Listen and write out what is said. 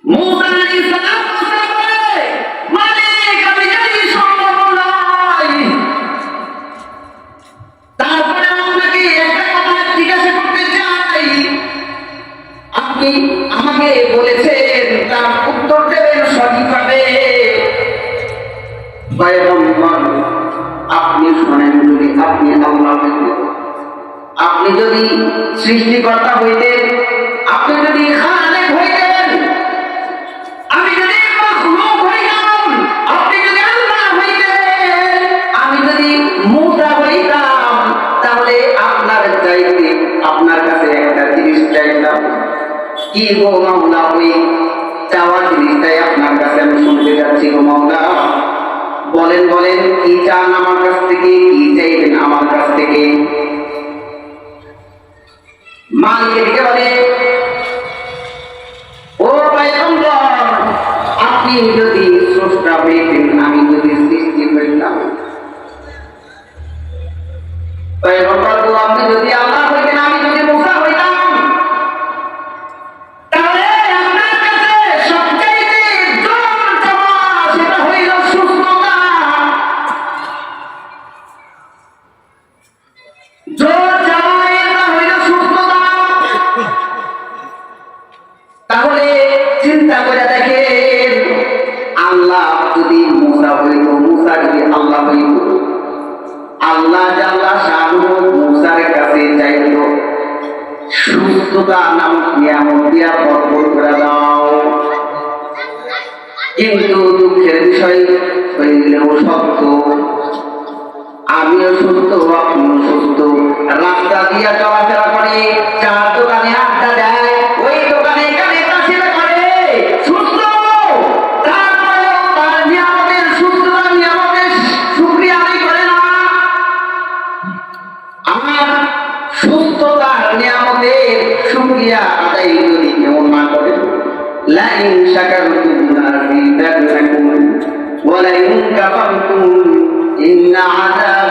মুসা আলাইহিস সালাম বলে, মালিক আমি জানি সম্ভব নয়, তারপরে আপনাকে একটা কথা জিজ্ঞাসা করতে চাই, আপনি আমাকে বলেছেন তার উত্তর দেবেন সঠিকভাবে। পয়গম্বর আপনি শোনেন, যদি আপনি আল্লাহ হইতেন, আপনি যদি সৃষ্টিকর্তা হইতেন, আপনি যদি খালেক হইতেন, আমি যদি মাখলুক হইতাম, আপনি যদি আল্লাহ হইতেন, আমি যদি মুসা হইতাম, তাহলে আপনার চাইতে আপনার কাছে একটা জিনিস চাইতাম। কি গো মাওলা, ওই চাওয়া জিনিসটাই আপনার কাছে আমি শুনতে যাচ্ছি গো মাওলা। বলেন বলেন, কি চান আমার কাছ থেকে, কি চাইবেন আমার কাছ থেকে? মালিককে বলে, ও পয়গম্বর আপনি যদি স্রষ্টা হইতেন, আমি যদি সৃষ্টি হইতাম, পয়গম্বর তো আপনি যদি আল্লাহ হইতেন, আমি যদি মুসা হইতাম, তাহলে আপনার কাছে সবচাইতে জোর চাওয়া সেটা হইল সুস্থতা। জোর চাওয়া এটা হইল সুস্থতা। তাহলে চিন্তা করে দেখেন, আল্লাহ যদি মুসা হইত, মুসা যদি আল্লাহ হইত, আল্লাহ জাল্লা শাহু মুসার কাছে চাইল সুস্থতা নাম নিয়ামত দিয়া ভরপুর করে দাও। কিন্তু দুঃখের বিষয় হইলেও সত্য, আমিও সুস্থ, আপনিও সুস্থ, রাস্তা দিয়া চলাফেরা করে, চার দোকানে আড্ডা দেয়, ওই দোকানে এখানে তাসিরা করে, সুস্থ। তারপরে তার নিয়ামতের সুস্থতার নিয়ামতের শুকরিয়া আদায় করে না। আমার সুস্থতার নিয়ামতের শুকরিয়া আদায় যদি কেমন না করে, লাইন শাকারতুম লাযিদান্নাকুম ওয়া লাইন কাফারতুম ইন্না আযাব